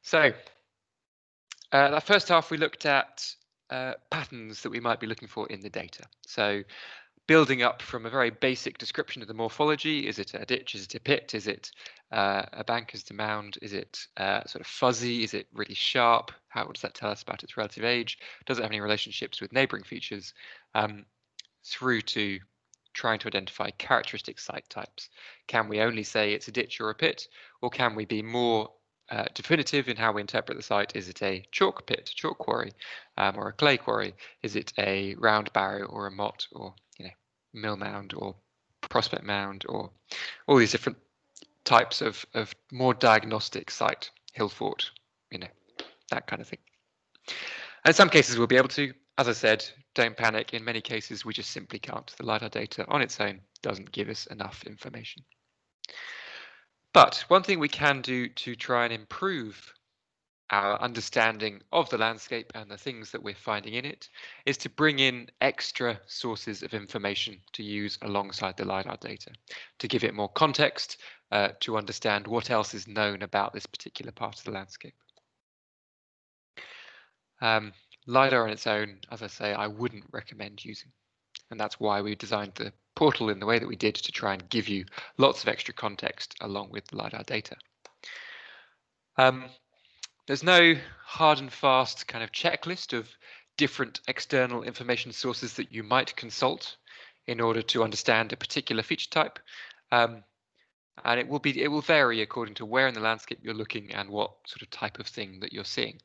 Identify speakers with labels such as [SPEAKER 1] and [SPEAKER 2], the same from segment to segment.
[SPEAKER 1] So that first half, we looked at patterns that we might be looking for in the data. So building up from a very basic description of the morphology. Is it a ditch? Is it a pit? Is it a bank? Is it a mound? Is it sort of fuzzy? Is it really sharp? How does that tell us about its relative age? Does it have any relationships with neighboring features? Through to trying to identify characteristic site types. Can we only say it's a ditch or a pit, or can we be more definitive in how we interpret the site? Is it a chalk pit, chalk quarry, or a clay quarry? Is it a round barrow or a motte, or mill mound or prospect mound, or all these different types of more diagnostic site, hill fort, that kind of thing. And in some cases we'll be able to. As I said, don't panic. In many cases, we just simply can't. The LiDAR data on its own doesn't give us enough information. But one thing we can do to try and improve our understanding of the landscape and the things that we're finding in it is to bring in extra sources of information to use alongside the LiDAR data, to give it more context, to understand what else is known about this particular part of the landscape. LiDAR on its own, as I say, I wouldn't recommend using. And that's why we designed the portal in the way that we did, to try and give you lots of extra context along with the LiDAR data. There's no hard and fast kind of checklist of different external information sources that you might consult in order to understand a particular feature type. And it will vary according to where in the landscape you're looking and what sort of type of thing that you're seeing.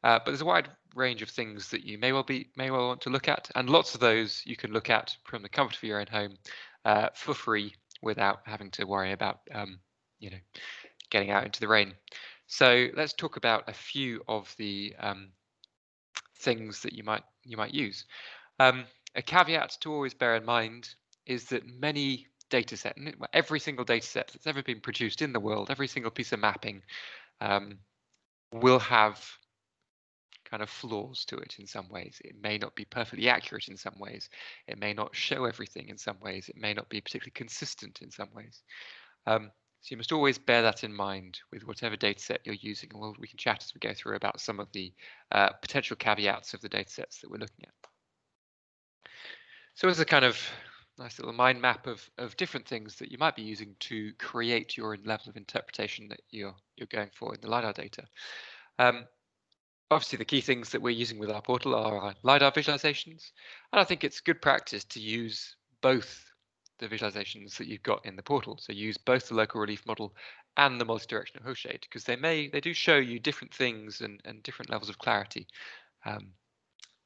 [SPEAKER 1] But there's a wide range of things that you may well want to look at, and lots of those you can look at from the comfort of your own home for free without having to worry about getting out into the rain. So let's talk about a few of the things that you might use. A caveat to always bear in mind is that many data set, every single data set that's ever been produced in the world, every single piece of mapping will have kind of flaws to it in some ways. It may not be perfectly accurate in some ways. It may not show everything in some ways. It may not be particularly consistent in some ways. So you must always bear that in mind with whatever data set you're using, and we can chat as we go through about some of the potential caveats of the data sets that we're looking at. So as a kind of nice little mind map of different things that you might be using to create your level of interpretation that you're going for in the LiDAR data. Obviously, the key things that we're using with our portal are our LiDAR visualizations, and I think it's good practice to use both the visualizations that you've got in the portal. So use both the local relief model and the multi-directional hillshade, because they do show you different things and different levels of clarity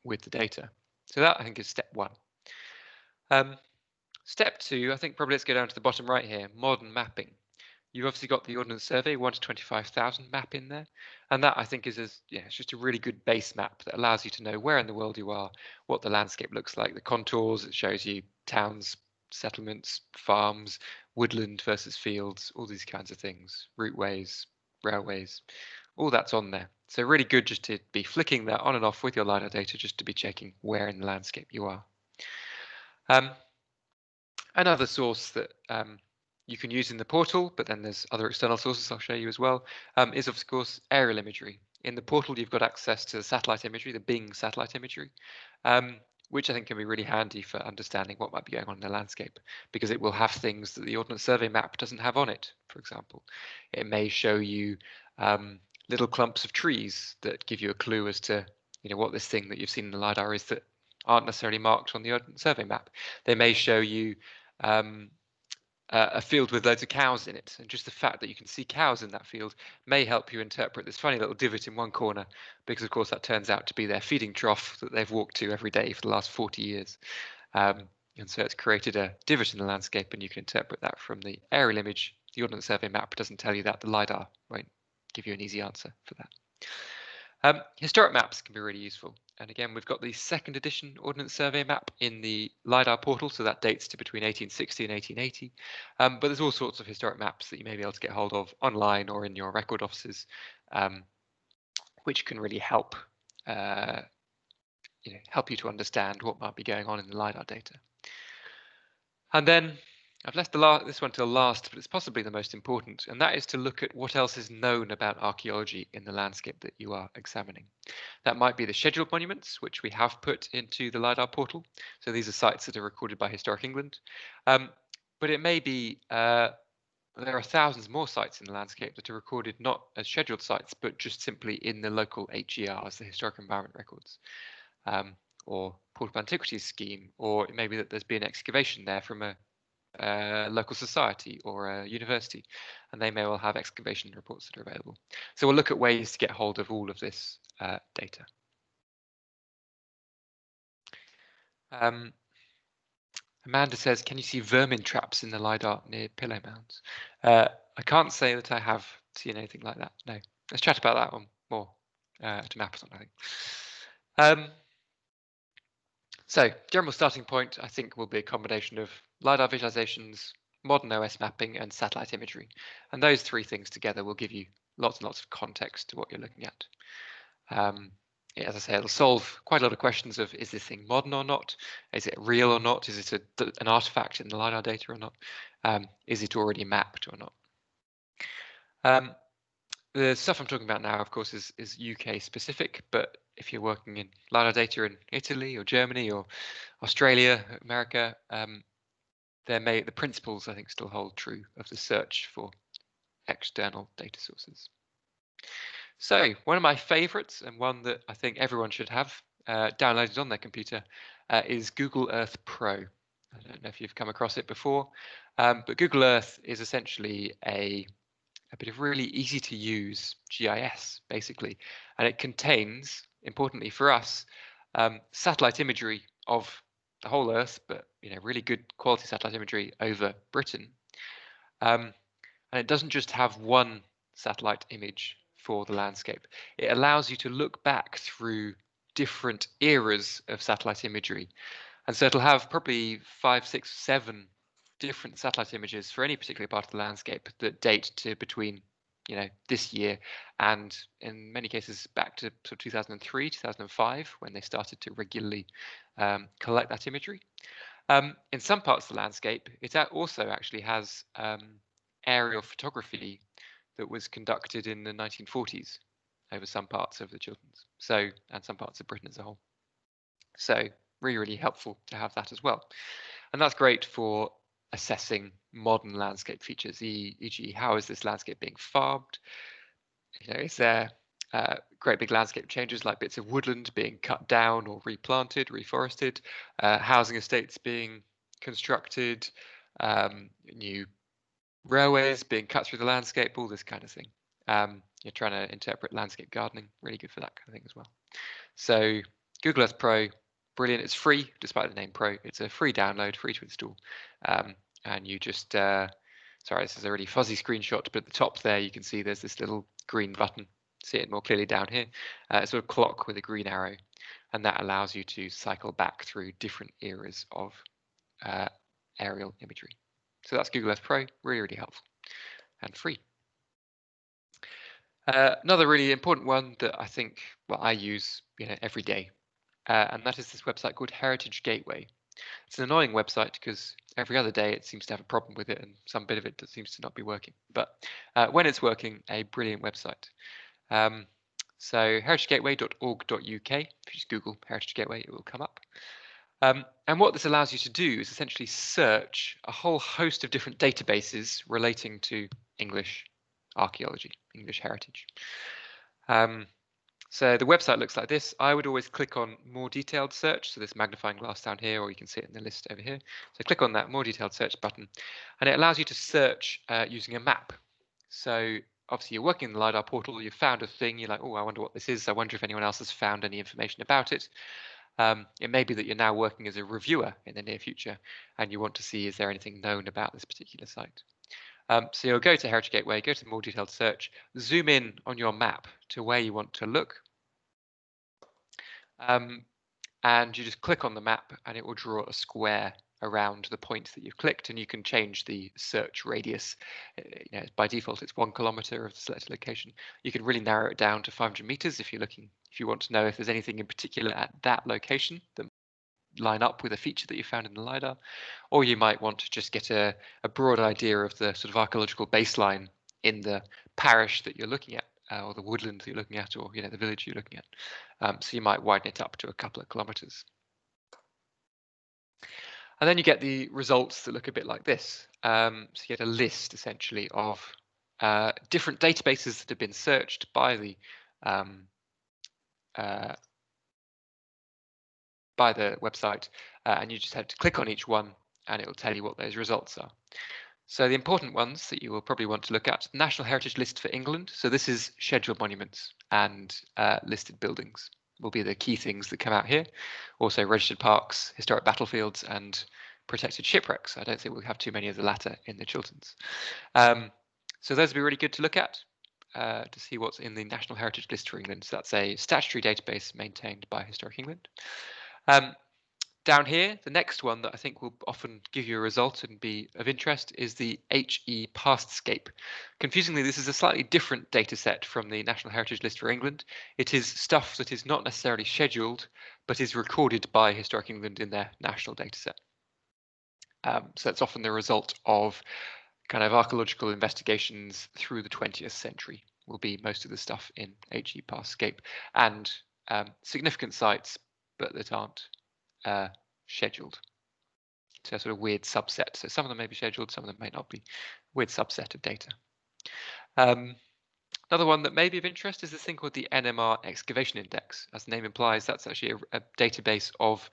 [SPEAKER 1] with the data. So that, I think, is step one. Step two, I think probably let's go down to the bottom right here, modern mapping. You've obviously got the Ordnance Survey 1 to 25,000 map in there, and that I think is it's just a really good base map that allows you to know where in the world you are, what the landscape looks like, the contours. It shows you towns, settlements, farms, woodland versus fields, all these kinds of things, routeways, railways, all that's on there. So really good just to be flicking that on and off with your LiDAR data, just to be checking where in the landscape you are. Another source that you can use in the portal, but then there's other external sources I'll show you as well, is of course aerial imagery. In the portal, you've got access to the satellite imagery, the Bing satellite imagery, which I think can be really handy for understanding what might be going on in the landscape, because it will have things that the Ordnance Survey map doesn't have on it. For example, it may show you little clumps of trees that give you a clue as to what this thing that you've seen in the LiDAR is that aren't necessarily marked on the Ordnance Survey map. They may show you a field with loads of cows in it, and just the fact that you can see cows in that field may help you interpret this funny little divot in one corner, because of course that turns out to be their feeding trough that they've walked to every day for the last 40 years. And so it's created a divot in the landscape, and you can interpret that from the aerial image. The Ordnance Survey map doesn't tell you that. The LiDAR won't give you an easy answer for that. Historic maps can be really useful. And again, we've got the 2nd edition Ordnance Survey map in the LiDAR portal, so that dates to between 1860 and 1880. But there's all sorts of historic maps that you may be able to get hold of online or in your record offices, which can really help help you to understand what might be going on in the LiDAR data. And then I've left this one till last, but it's possibly the most important, and that is to look at what else is known about archaeology in the landscape that you are examining. That might be the scheduled monuments, which we have put into the LiDAR portal. So these are sites that are recorded by Historic England. Um, but it may be there are thousands more sites in the landscape that are recorded not as scheduled sites, but just simply in the local HERs, the Historic Environment Records, or Port of Antiquities scheme, or it may be that there's been excavation there from a local society or a university, and they may well have excavation reports that are available. So we'll look at ways to get hold of all of this data. Amanda says, can you see vermin traps in the LiDAR near pillow mounds? I can't say that I have seen anything like that. No. Let's chat about that one more to map or something, I think. So general starting point, I think, will be a combination of LiDAR visualizations, modern OS mapping, and satellite imagery. And those three things together will give you lots and lots of context to what you're looking at. As I say, it'll solve quite a lot of questions of, is this thing modern or not? Is it real or not? Is it an artifact in the LiDAR data or not? Is it already mapped or not? The stuff I'm talking about now, of course, is UK specific, but if you're working in LiDAR data in Italy or Germany or Australia, America, the principles, I think, still hold true of the search for external data sources. So one of my favorites, and one that I think everyone should have downloaded on their computer, is Google Earth Pro. I don't know if you've come across it before, but Google Earth is essentially a bit of really easy to use GIS, basically, and it contains, importantly for us, satellite imagery of the whole Earth, but really good quality satellite imagery over Britain. And it doesn't just have one satellite image for the landscape. It allows you to look back through different eras of satellite imagery. And so it'll have probably 5, 6, 7 different satellite images for any particular part of the landscape that date to between this year and in many cases back to sort of 2003, 2005, when they started to regularly collect that imagery. In some parts of the landscape, it also actually has aerial photography that was conducted in the 1940s over some parts of the Chilterns, and some parts of Britain as a whole. So really, really helpful to have that as well. And that's great for assessing modern landscape features, e.g. how is this landscape being farmed? Is there great big landscape changes like bits of woodland being cut down or replanted, reforested, housing estates being constructed, new railways being cut through the landscape, all this kind of thing. You're trying to interpret landscape gardening, really good for that kind of thing as well. So Google Earth Pro, brilliant. It's free, despite the name Pro. It's a free download, free to install. And you just, sorry, this is a really fuzzy screenshot, but at the top there, you can see there's this little green button. See it more clearly down here. It's sort of clock with a green arrow, and that allows you to cycle back through different eras of aerial imagery. So that's Google Earth Pro, really, really helpful and free. Another really important one that I think, I use every day, and that is this website called Heritage Gateway. It's an annoying website because every other day it seems to have a problem with it and some bit of it seems to not be working. But when it's working, a brilliant website. So heritagegateway.org.uk, if you just Google Heritage Gateway, it will come up. And what this allows you to do is essentially search a whole host of different databases relating to English archaeology, English heritage. So the website looks like this. I would always click on more detailed search, so this magnifying glass down here, or you can see it in the list over here. So click on that more detailed search button, and it allows you to search using a map. So obviously you're working in the LiDAR portal, you've found a thing, you're like, oh, I wonder what this is. I wonder if anyone else has found any information about it. It may be that you're now working as a reviewer in the near future, and you want to see, is there anything known about this particular site? So you'll go to Heritage Gateway, go to more detailed search, zoom in on your map to where you want to look. And you just click on the map and it will draw a square around the point that you've clicked, and you can change the search radius. By default, it's 1 kilometer of the selected location. You can really narrow it down to 500 meters if you want to know if there's anything in particular at that location that line up with a feature that you found in the LiDAR, or you might want to just get a broad idea of the sort of archaeological baseline in the parish that you're looking at, or the woodland that you're looking at, or the village you're looking at. So you might widen it up to a couple of kilometers. And then you get the results that look a bit like this. So you get a list essentially of different databases that have been searched by the website, and you just have to click on each one and it will tell you what those results are. So the important ones that you will probably want to look at: National Heritage List for England. So this is scheduled monuments and listed buildings will be the key things that come out here. Also registered parks, historic battlefields, and protected shipwrecks. I don't think we'll have too many of the latter in the Chilterns. So those would be really good to look at to see what's in the National Heritage List for England. So that's a statutory database maintained by Historic England. Down here, the next one that I think will often give you a result and be of interest is the HE Pastscape. Confusingly, this is a slightly different data set from the National Heritage List for England. It is stuff that is not necessarily scheduled, but is recorded by Historic England in their national data set. So it's often the result of kind of archaeological investigations through the 20th century will be most of the stuff in HE Pastscape, and significant sites, but that aren't scheduled. So a sort of weird subset. So some of them may be scheduled, some of them may not be. Weird subset of data. Another one that may be of interest is this thing called the NMR Excavation Index. As the name implies, that's actually a database of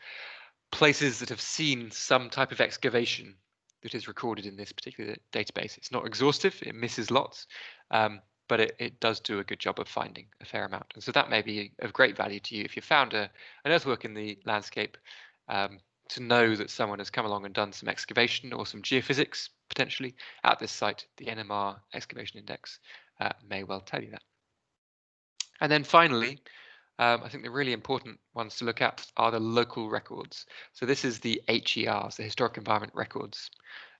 [SPEAKER 1] places that have seen some type of excavation that is recorded in this particular database. It's not exhaustive, it misses lots, but it does do a good job of finding a fair amount. And so that may be of great value to you if you found an earthwork in the landscape, to know that someone has come along and done some excavation or some geophysics potentially at this site. The NMR Excavation Index may well tell you that. And then finally, I think the really important ones to look at are the local records. So this is the HERs, the Historic Environment Records.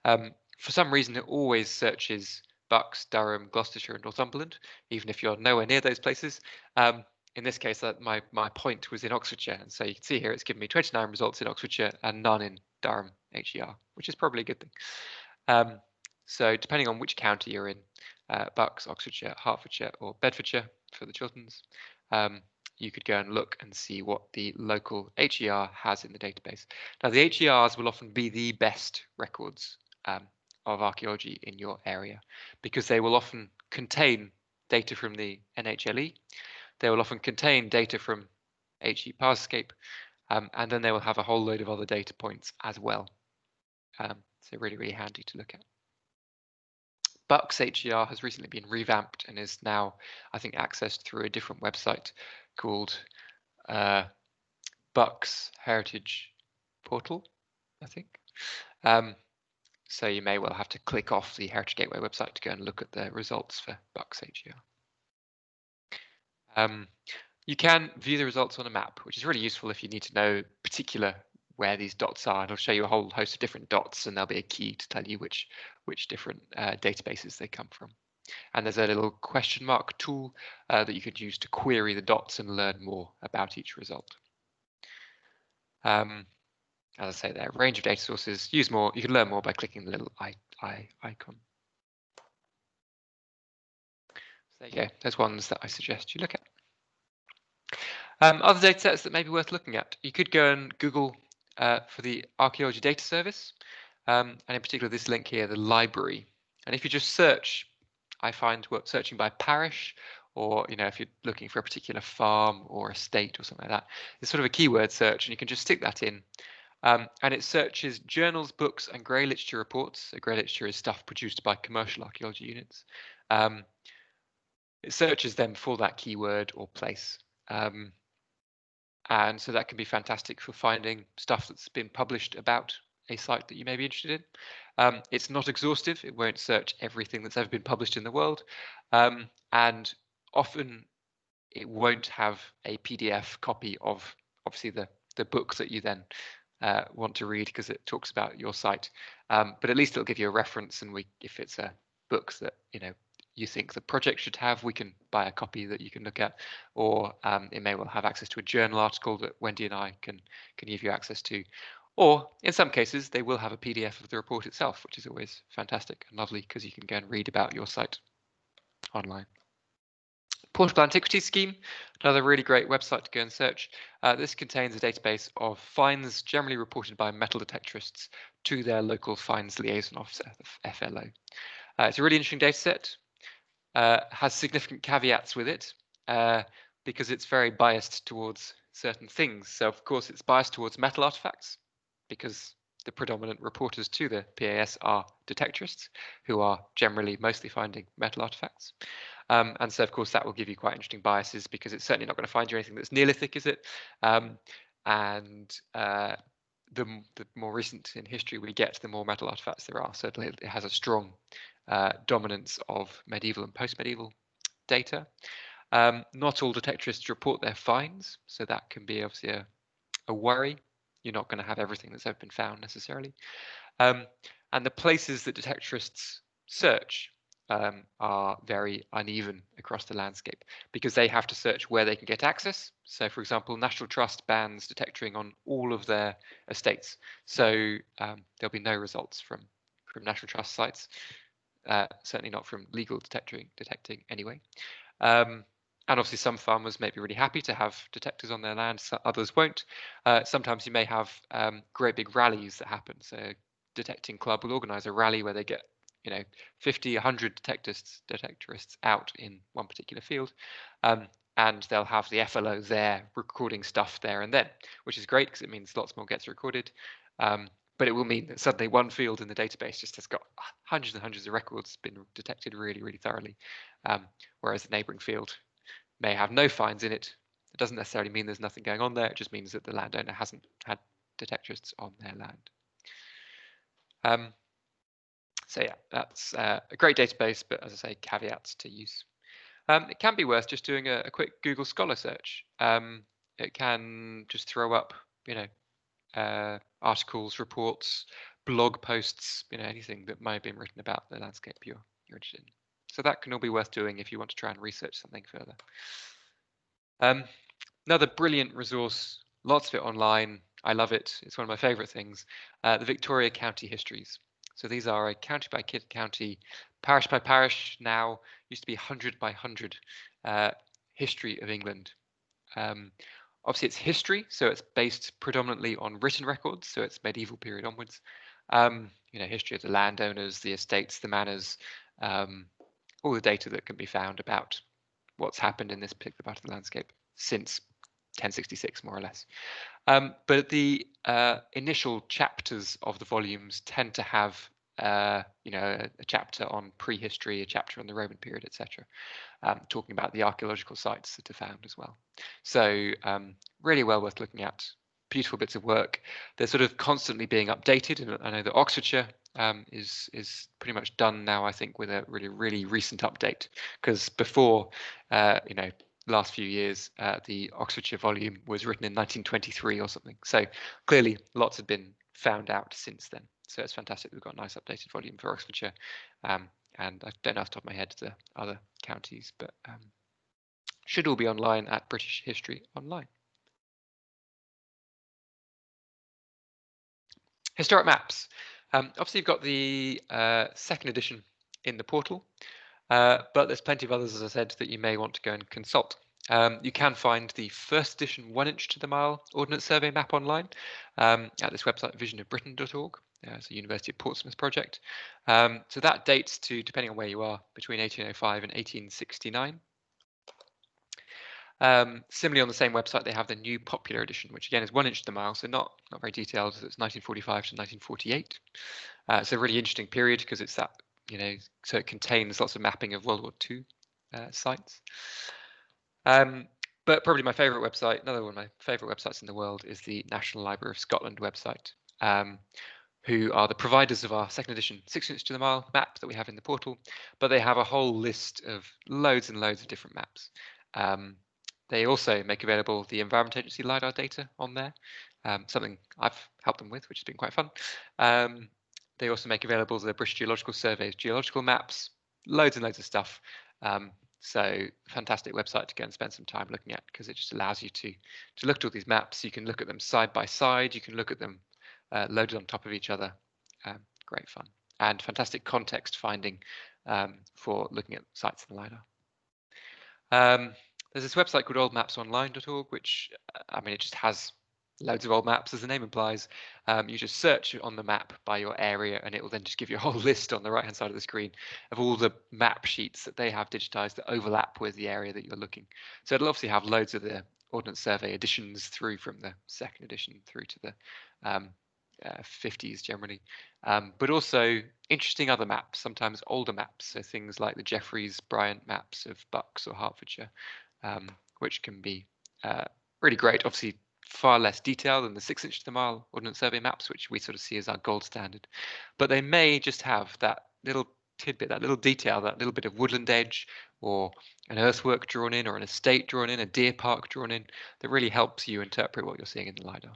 [SPEAKER 1] For some reason, it always searches Bucks, Durham, Gloucestershire, and Northumberland, even if you're nowhere near those places. In this case, my point was in Oxfordshire, and so you can see here it's given me 29 results in Oxfordshire and none in Durham HER, which is probably a good thing. So depending on which county you're in, Bucks, Oxfordshire, Hertfordshire, or Bedfordshire for the Chilterns, you could go and look and see what the local HER has in the database. Now, the HERs will often be the best records of archaeology in your area, because they will often contain data from the NHLE, they will often contain data from HE Pastscape, and then they will have a whole load of other data points as well. So really, really handy to look at. Bucks HER has recently been revamped and is now, I think, accessed through a different website called Bucks Heritage Portal, I think. So you may well have to click off the Heritage Gateway website to go and look at the results for Bucks HER. You can view the results on a map, which is really useful if you need to know particular where these dots are. And I'll show you a whole host of different dots, and there'll be a key to tell you which different databases they come from. And there's a little question mark tool that you could use to query the dots and learn more about each result. As I say, there are a range of data sources. Use more. You can learn more by clicking the little icon. So there you go. There's ones that I suggest you look at. Other data sets that may be worth looking at. You could go and Google for the Archaeology Data Service, and in particular this link here, the library. And if you just search, I find searching by parish, or if you're looking for a particular farm or estate or something like that, it's sort of a keyword search, and you can just stick that in. And it searches journals, books, and grey literature reports. So grey literature is stuff produced by commercial archaeology units. It searches them for that keyword or place. And so that can be fantastic for finding stuff that's been published about a site that you may be interested in. It's not exhaustive. It won't search everything that's ever been published in the world. And often it won't have a PDF copy of obviously the book that you then want to read, because it talks about your site. But at least it'll give you a reference, and if it's a book that you think the project should have. We can buy a copy that you can look at, or it may well have access to a journal article that Wendy and I can give you access to. Or in some cases, they will have a PDF of the report itself, which is always fantastic and lovely because you can go and read about your site online. Portable Antiquities Scheme, another really great website to go and search. This contains a database of fines generally reported by metal detectorists to their local fines liaison officer, the FLO. It's a really interesting data set, has significant caveats with it because it's very biased towards certain things. So of course it's biased towards metal artifacts because the predominant reporters to the PAS are detectorists who are generally mostly finding metal artifacts. And so, of course, that will give you quite interesting biases because it's certainly not going to find you anything that's Neolithic, is it? The more recent in history we get, the more metal artifacts there are. So it has a strong dominance of medieval and post-medieval data. Not all detectorists report their finds, so that can be obviously a worry. You're not going to have everything that's ever been found necessarily. And the places that detectorists search are very uneven across the landscape because they have to search where they can get access. So, for example, National Trust bans detectoring on all of their estates. So there'll be no results from National Trust sites, certainly not from legal detecting anyway. And obviously some farmers may be really happy to have detectors on their land, others won't. Sometimes you may have great big rallies that happen. So a detecting club will organize a rally where they get 50, 100 detectorists out in one particular field. And they'll have the FLO there recording stuff there and then, which is great because it means lots more gets recorded. But it will mean that suddenly one field in the database just has got hundreds and hundreds of records been detected really, really thoroughly, whereas the neighboring field may have no finds in it. It doesn't necessarily mean there's nothing going on there. It just means that the landowner hasn't had detectorists on their land. So yeah, that's a great database, but as I say, caveats to use. It can be worth just doing a quick Google Scholar search. It can just throw up, articles, reports, blog posts, anything that might have been written about the landscape you're interested in. So that can all be worth doing if you want to try and research something further. Another brilliant resource, lots of it online. I love it. It's one of my favorite things. The Victoria County Histories. So these are a county by county, parish by parish now, used to be 100 by 100 history of England. Obviously it's history, so it's based predominantly on written records, so it's medieval period onwards. History of the landowners, the estates, the manors, all the data that can be found about what's happened in this particular part of the landscape since 1066, more or less. But the initial chapters of the volumes tend to have, a chapter on prehistory, a chapter on the Roman period, etc., talking about the archaeological sites that are found as well. So really well worth looking at. Beautiful bits of work. They're sort of constantly being updated, and I know that Oxfordshire is pretty much done now, I think, with a really, really recent update, because before, last few years, the Oxfordshire volume was written in 1923 or something. So clearly lots have been found out since then. So it's fantastic. We've got a nice updated volume for Oxfordshire. And I don't know off the top of my head the other counties, but should all be online at British History Online. Historic maps. Obviously, you've got the second edition in the portal, but there's plenty of others, as I said, that you may want to go and consult. You can find the first edition 1 inch to the mile Ordnance Survey map online at this website, visionofbritain.org. It's a University of Portsmouth project. So that dates to, depending on where you are, between 1805 and 1869. Similarly, on the same website, they have the new popular edition, which again is 1 inch to the mile, so not very detailed. So it's 1945 to 1948. It's a really interesting period because it's that, so it contains lots of mapping of World War II sites. But probably my favorite website, another one of my favorite websites in the world, is the National Library of Scotland website, who are the providers of our second edition 6 inch to the mile map that we have in the portal, but they have a whole list of loads and loads of different maps. They also make available the Environment Agency LiDAR data on there, something I've helped them with, which has been quite fun. They also make available the British Geological Survey's geological maps, loads and loads of stuff. So fantastic website to go and spend some time looking at, because it just allows you to look at all these maps. You can look at them side by side. You can look at them loaded on top of each other. Great fun and fantastic context finding for looking at sites in the LiDAR. There's this website called oldmapsonline.org, which, I mean, it just has loads of old maps, as the name implies. You just search on the map by your area, and it will then just give you a whole list on the right-hand side of the screen of all the map sheets that they have digitized that overlap with the area that you're looking. So it'll obviously have loads of the Ordnance Survey editions through from the 2nd edition through to the 50s generally, but also interesting other maps, sometimes older maps, so things like the Jeffreys Bryant maps of Bucks or Hertfordshire, which can be really great. Obviously far less detail than the 6-inch to the mile Ordnance Survey maps, which we sort of see as our gold standard, but they may just have that little tidbit, that little detail, that little bit of woodland edge, or an earthwork drawn in, or an estate drawn in, a deer park drawn in, that really helps you interpret what you're seeing in the LiDAR.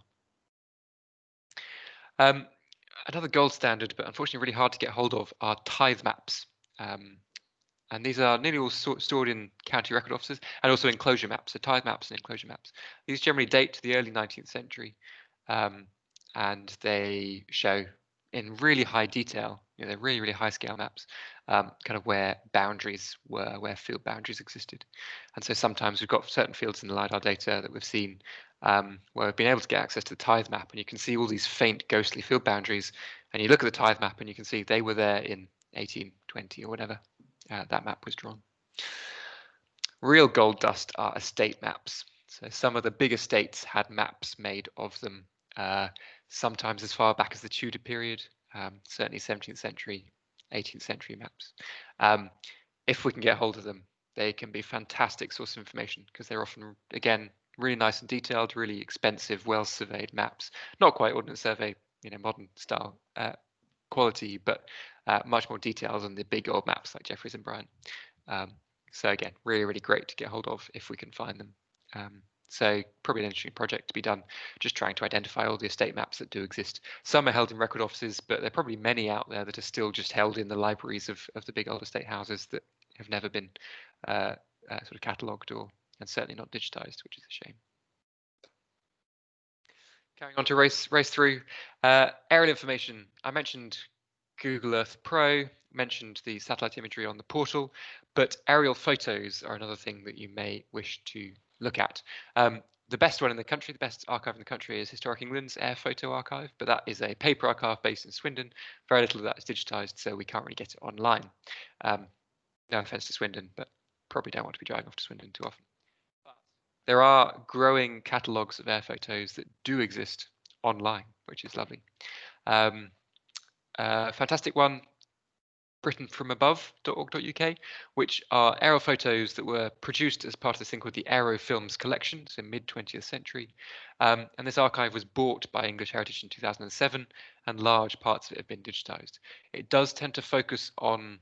[SPEAKER 1] Another gold standard, but unfortunately really hard to get hold of, are tithe maps. And these are nearly all stored in county record offices, and also enclosure maps, so tithe maps and enclosure maps. These generally date to the early 19th century, and they show in really high detail, they're really, really high scale maps, kind of where boundaries were, where field boundaries existed. And so sometimes we've got certain fields in the LiDAR data that we've seen where we've been able to get access to the tithe map, and you can see all these faint ghostly field boundaries, and you look at the tithe map and you can see they were there in 1820 or whatever that map was drawn. Real gold dust are estate maps. So some of the big estates had maps made of them, sometimes as far back as the Tudor period, certainly 17th century, 18th century maps. If we can get hold of them, they can be fantastic source of information, because they're often, again, really nice and detailed, really expensive, well surveyed maps. Not quite Ordnance Survey, modern style quality, but much more detailed than the big old maps like Jeffreys and Bryant. So again, really, really great to get hold of if we can find them. So probably an interesting project to be done, just trying to identify all the estate maps that do exist. Some are held in record offices, but there are probably many out there that are still just held in the libraries of the big old estate houses that have never been sort of catalogued and certainly not digitized, which is a shame. Carrying on to race through aerial information. I mentioned Google Earth Pro, mentioned the satellite imagery on the portal, but aerial photos are another thing that you may wish to look at. The best one in the country, the best archive in the country, is Historic England's Air Photo Archive, but that is a paper archive based in Swindon. Very little of that is digitized, so we can't really get it online. No offense to Swindon, but probably don't want to be driving off to Swindon too often. There are growing catalogues of air photos that do exist online, which is lovely. Fantastic one, britainfromabove.org.uk, which are aerial photos that were produced as part of this thing called the Aero Films Collection, so mid-20th century. And this archive was bought by English Heritage in 2007, and large parts of it have been digitized. It does tend to focus on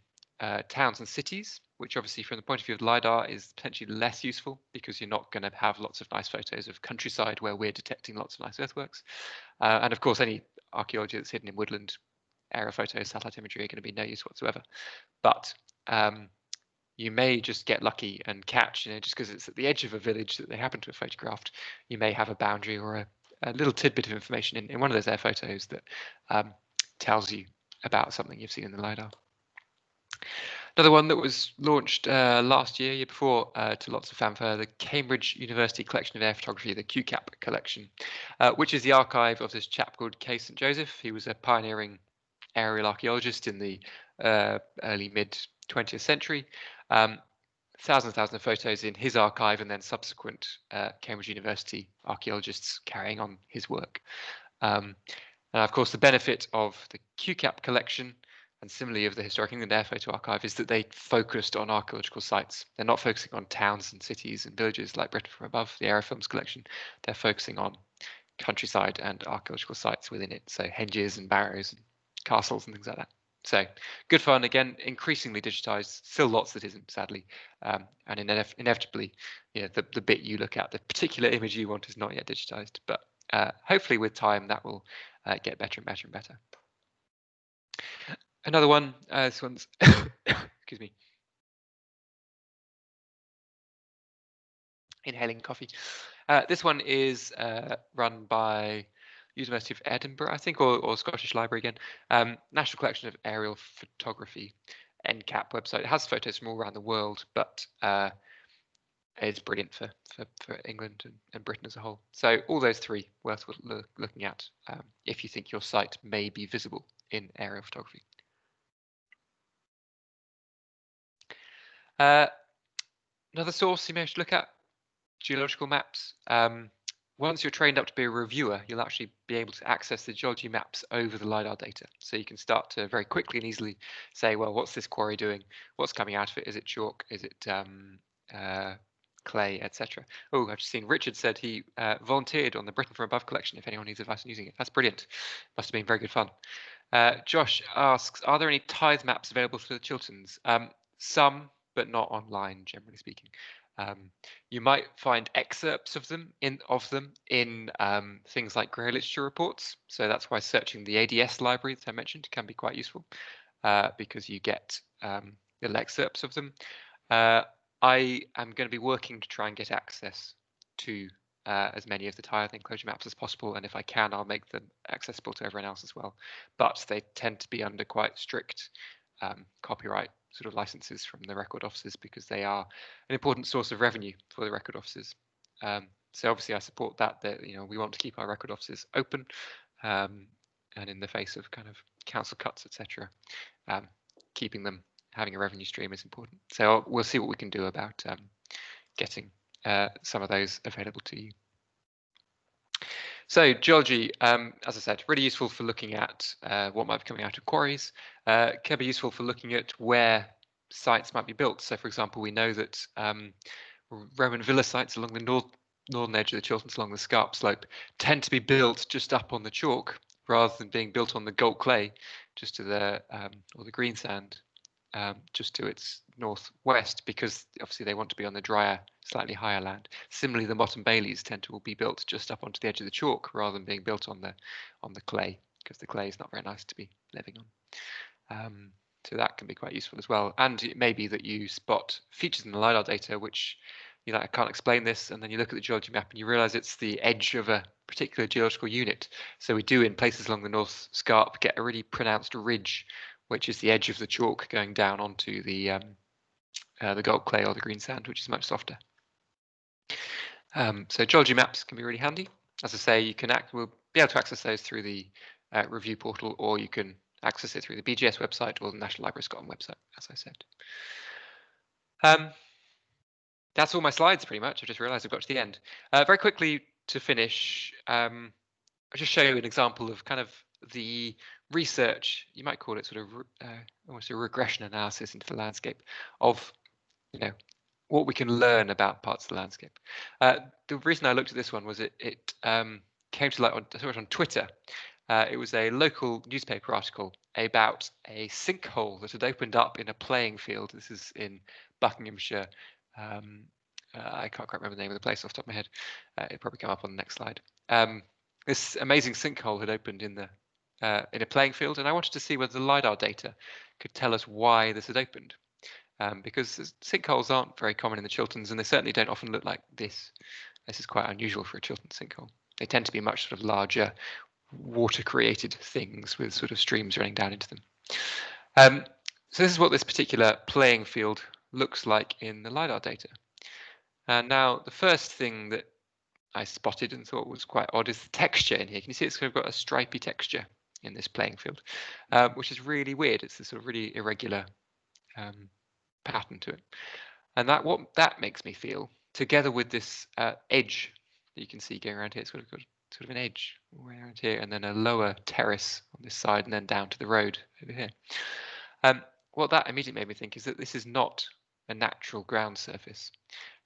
[SPEAKER 1] towns and cities, which obviously from the point of view of LiDAR is potentially less useful, because you're not going to have lots of nice photos of countryside where we're detecting lots of nice earthworks. And of course, any archaeology that's hidden in woodland, aerial photos, satellite imagery are going to be no use whatsoever. But you may just get lucky and catch, just because it's at the edge of a village that they happen to have photographed, you may have a boundary or a little tidbit of information in one of those air photos that tells you about something you've seen in the LiDAR. Another one that was launched last year before, to lots of fanfare, the Cambridge University Collection of Air Photography, the QCAP collection, which is the archive of this chap called K. St. Joseph. He was a pioneering aerial archaeologist in the early mid-20th century. Thousands of photos in his archive, and then subsequent Cambridge University archaeologists carrying on his work. And of course, the benefit of the QCAP collection, and similarly of the Historic England Air Photo Archive, is that they focused on archaeological sites. They're not focusing on towns and cities and villages like Britain from Above, the Aerofilms collection. They're focusing on countryside and archaeological sites within it, so henges and barrows and castles and things like that. So good fun, again, increasingly digitized, still lots that isn't, sadly, and inevitably, the bit you look at, the particular image you want, is not yet digitized, but hopefully with time that will get better and better and better. Another one, this one's Excuse me. Inhaling coffee. This one is run by University of Edinburgh, I think, or Scottish Library again. National Collection of Aerial Photography, NCAP website. It has photos from all around the world, but it's brilliant for England and Britain as a whole. So all those three worth looking at if you think your site may be visible in aerial photography. Another source you may have to look at, geological maps. Once you're trained up to be a reviewer, you'll actually be able to access the geology maps over the LiDAR data. So you can start to very quickly and easily say, well, what's this quarry doing? What's coming out of it? Is it chalk? Is it clay, etc.? Oh, I've just seen Richard said he volunteered on the Britain from Above collection if anyone needs advice on using it. That's brilliant. Must have been very good fun. Josh asks, are there any tithe maps available for the Chilterns? Some, but not online, generally speaking. You might find excerpts of them in things like Grey Literature reports. So that's why searching the ADS library that I mentioned can be quite useful because you get little excerpts of them. I am going to be working to try and get access to as many of the tithe enclosure maps as possible, and if I can, I'll make them accessible to everyone else as well. But they tend to be under quite strict copyright sort of licenses from the record offices because they are an important source of revenue for the record offices. So obviously I support that we want to keep our record offices open, and in the face of kind of council cuts, etc., keeping them having a revenue stream is important. So we'll see what we can do about getting some of those available to you. So geology, as I said, really useful for looking at what might be coming out of quarries. Can be useful for looking at where sites might be built. So for example, we know that Roman villa sites along the northern edge of the Chilterns, along the scarp slope, tend to be built just up on the chalk rather than being built on the gold clay, just to the or the green sand, just to its northwest, because obviously they want to be on the drier, slightly higher land. Similarly, the Motte and Baileys tend to be built just up onto the edge of the chalk rather than being built on the clay, because the clay is not very nice to be living on. So that can be quite useful as well. And it may be that you spot features in the LiDAR data which I can't explain this, and then you look at the geology map and you realize it's the edge of a particular geological unit. So we do in places along the North Scarp get a really pronounced ridge, which is the edge of the chalk going down onto the gold clay or the green sand, which is much softer. So geology maps can be really handy. As I say, we'll be able to access those through the review portal, or you can access it through the BGS website or the National Library of Scotland website, as I said. That's all my slides pretty much. I've just realized I've got to the end. Very quickly to finish, I'll just show you an example of kind of the research, you might call it sort of almost a regression analysis into the landscape of what we can learn about parts of the landscape. The reason I looked at this one was it came to light I saw it on Twitter. It was a local newspaper article about a sinkhole that had opened up in a playing field. This is in Buckinghamshire. I can't quite remember the name of the place off the top of my head. It'll probably come up on the next slide. This amazing sinkhole had opened in a playing field, and I wanted to see whether the LiDAR data could tell us why this had opened. Because sinkholes aren't very common in the Chilterns, and they certainly don't often look like this. This is quite unusual for a Chiltern sinkhole. They tend to be much sort of larger, water-created things with sort of streams running down into them. So this is what this particular playing field looks like in the LiDAR data. And now the first thing that I spotted and thought was quite odd is the texture in here. Can you see it's kind of got a stripy texture in this playing field, which is really weird. It's this sort of really irregular pattern to it. And what that makes me feel, together with this edge that you can see going around here, it's got sort of an edge around here, and then a lower terrace on this side, and then down to the road over here. What that immediately made me think is that this is not a natural ground surface.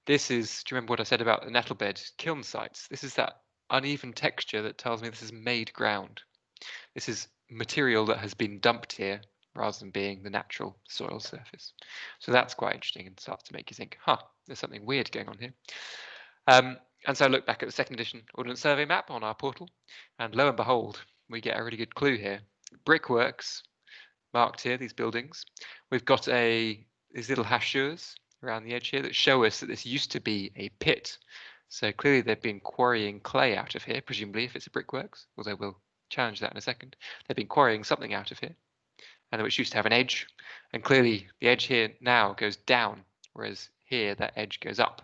[SPEAKER 1] This is, do you remember what I said about the nettlebed kiln sites? This is that uneven texture that tells me this is made ground. This is material that has been dumped here rather than being the natural soil surface. So that's quite interesting and starts to make you think, there's something weird going on here. And so I look back at the second edition Ordnance Survey map on our portal, and lo and behold, we get a really good clue here. Brickworks marked here, these buildings. We've got a these little hachures around the edge here that show us that this used to be a pit. So clearly they've been quarrying clay out of here, presumably if it's a brickworks, although we'll challenge that in a second. They've been quarrying something out of here, and which used to have an edge, and clearly the edge here now goes down, whereas here that edge goes up.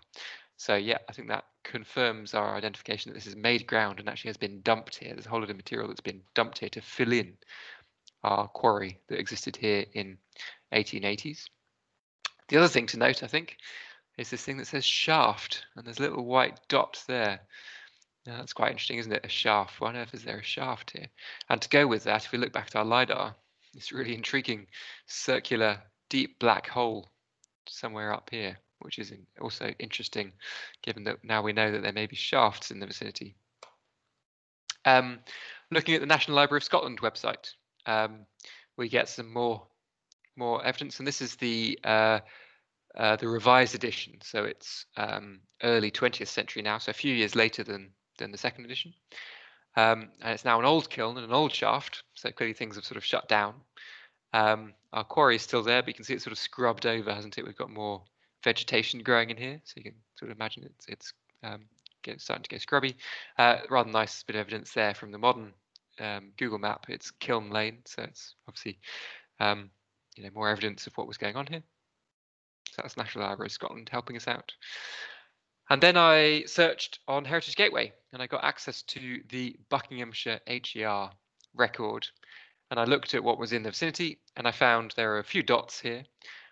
[SPEAKER 1] So yeah, I think that confirms our identification that this is made ground and actually has been dumped here. There's a whole lot of material that's been dumped here to fill in our quarry that existed here in 1880s. The other thing to note, I think, is this thing that says shaft, and there's a little white dot there. Now, that's quite interesting, isn't it? A shaft. Why on earth is there a shaft here? And to go with that, if we look back at our LiDAR, this really intriguing circular deep black hole somewhere up here, which is also interesting, given that now we know that there may be shafts in the vicinity. Looking at the National Library of Scotland website, we get some more evidence, and this is the revised edition. So it's early 20th century now, so a few years later than the second edition. And it's now an old kiln and an old shaft, so clearly things have sort of shut down. Our quarry is still there, but you can see it's sort of scrubbed over, hasn't it? We've got more vegetation growing in here, so you can sort of imagine it's starting to go scrubby. Rather nice bit of evidence there from the modern Google map. It's Kiln Lane, so it's obviously more evidence of what was going on here. So that's National Library of Scotland helping us out. And then I searched on Heritage Gateway, and I got access to the Buckinghamshire HER record. And I looked at what was in the vicinity, and I found there are a few dots here,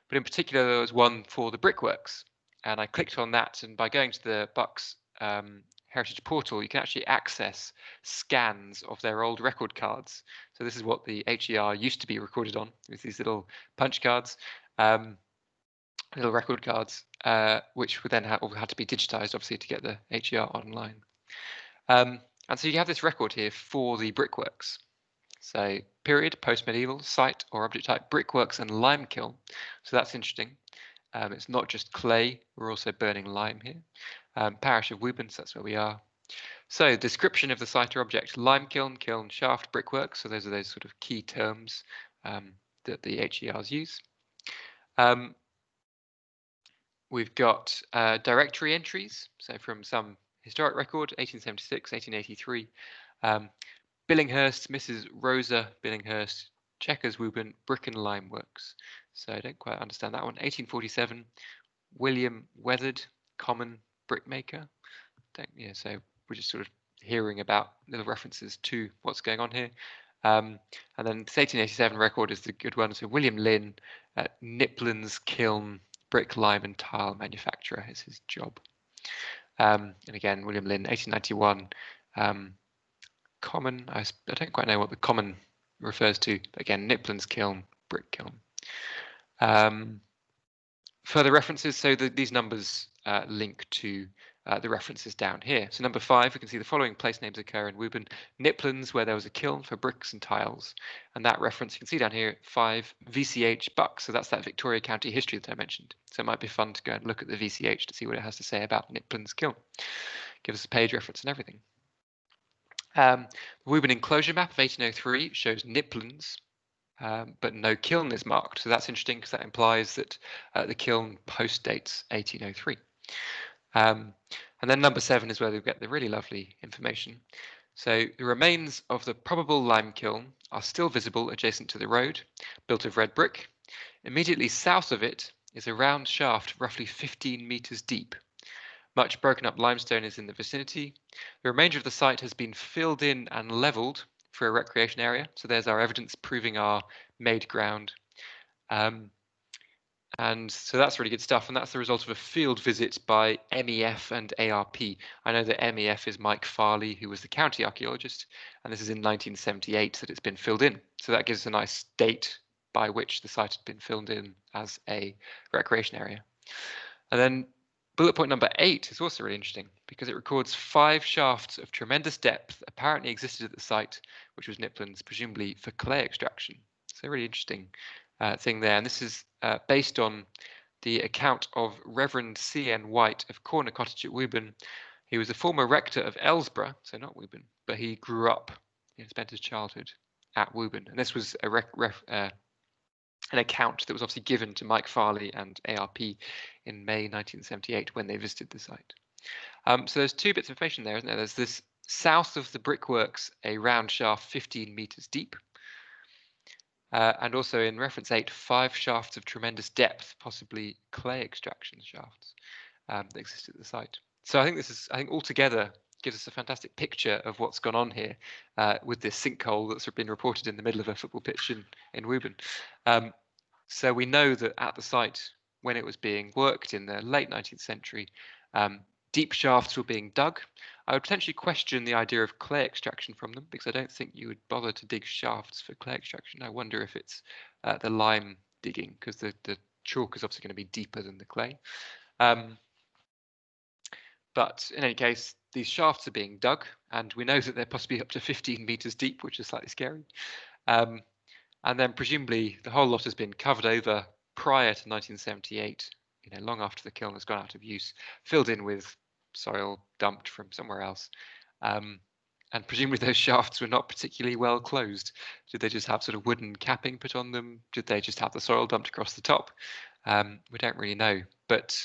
[SPEAKER 1] but in particular there was one for the brickworks. And I clicked on that, and by going to the Bucks Heritage portal, you can actually access scans of their old record cards. So this is what the HER used to be recorded on, with these little punch cards, little record cards, which would then had to be digitized, obviously, to get the HER online. And so you have this record here for the brickworks. So period, post-medieval, site or object type, brickworks and lime kiln. So that's interesting. It's not just clay, we're also burning lime here. Parish of Woburn, so that's where we are. So description of the site or object: lime kiln, kiln, shaft, brickwork. So those are those sort of key terms that the HERs use. We've got directory entries, so from some historic record, 1876, 1883. Billinghurst, Mrs. Rosa Billinghurst, Chequers, Woburn, Brick and Lime Works. So I don't quite understand that one. 1847, William Weathered, common brickmaker. So we're just sort of hearing about little references to what's going on here. And then this 1887 record is the good one. So William Lynn at Niplin's Kiln, brick, lime and tile manufacturer is his job. And again, William Lynn, 1891. Common, I don't quite know what the common refers to. Again, Niplin's Kiln, brick kiln. Further references, so these numbers link to the references down here. So number 5, we can see the following place names occur in Woburn: Niplin's, where there was a kiln for bricks and tiles. And that reference you can see down here, 5, VCH Bucks. So that's that Victoria County history that I mentioned. So it might be fun to go and look at the VCH to see what it has to say about Niplin's kiln. Give us a page reference and everything. The Woburn enclosure map of 1803 shows Niplin's, but no kiln is marked. So that's interesting because that implies that the kiln postdates 1803. And then number 7 is where we get the really lovely information. So the remains of the probable lime kiln are still visible adjacent to the road, built of red brick. Immediately south of it is a round shaft roughly 15 meters deep. Much broken up limestone is in the vicinity. The remainder of the site has been filled in and leveled for a recreation area. So there's our evidence proving our made ground. And so that's really good stuff. And that's the result of a field visit by MEF and ARP. I know that MEF is Mike Farley, who was the county archaeologist. And this is in 1978 that it's been filled in. So that gives a nice date by which the site had been filled in as a recreation area. And then bullet point number 8 is also really interesting because it records 5 shafts of tremendous depth apparently existed at the site, which was Niplin's, presumably for clay extraction. So really interesting thing there. And this is based on the account of Reverend C.N. White of Corner Cottage at Woburn. He was a former rector of Ellsborough, so not Woburn, but he grew up and spent his childhood at Woburn. And this was a an account that was obviously given to Mike Farley and ARP in May 1978 when they visited the site. So there's two bits of information there, isn't there? There's this south of the brickworks, a round shaft 15 meters deep. And also in reference 8, 5 shafts of tremendous depth, possibly clay extraction shafts that exist at the site. So I think altogether gives us a fantastic picture of what's gone on here with this sinkhole that's been reported in the middle of a football pitch in Woburn. So we know that at the site, when it was being worked in the late 19th century, deep shafts were being dug. I would potentially question the idea of clay extraction from them, because I don't think you would bother to dig shafts for clay extraction. I wonder if it's the lime digging, because the chalk is obviously going to be deeper than the clay. But in any case, these shafts are being dug, and we know that they're possibly up to 15 meters deep, which is slightly scary. And then presumably the whole lot has been covered over prior to 1978, long after the kiln has gone out of use, filled in with soil dumped from somewhere else. And presumably those shafts were not particularly well closed. Did they just have sort of wooden capping put on them? Did they just have the soil dumped across the top? We don't really know, but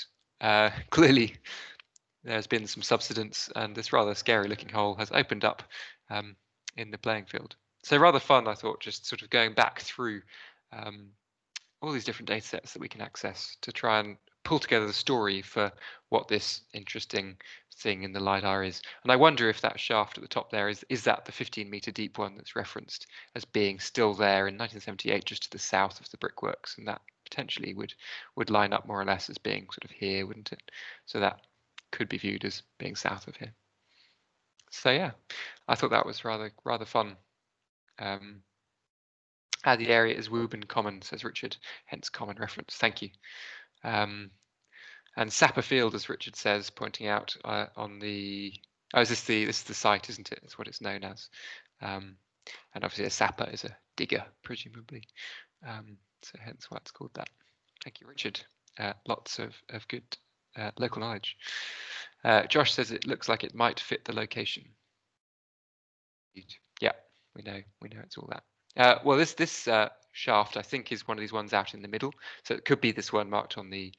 [SPEAKER 1] clearly there's been some subsidence, and this rather scary looking hole has opened up in the playing field. So rather fun, I thought, just sort of going back through all these different data sets that we can access to try and pull together the story for what this interesting thing in the LiDAR is. And I wonder if that shaft at the top there is that the 15-meter deep one that's referenced as being still there in 1978, just to the south of the brickworks, and that potentially would line up more or less as being sort of here, wouldn't it? So that could be viewed as being south of here. So yeah, I thought that was rather fun. The area is Woburn Common, says Richard, hence common reference. Thank you. And Sapper Field, as Richard says, pointing out on the this is the site, isn't it? It's what it's known as. And obviously a sapper is a digger, presumably. So hence why it's called that. Thank you, Richard. Lots of good local knowledge. Josh says it looks like it might fit the location. Yeah, we know it's all that. Well, this shaft, I think, is one of these ones out in the middle. So it could be this one marked on the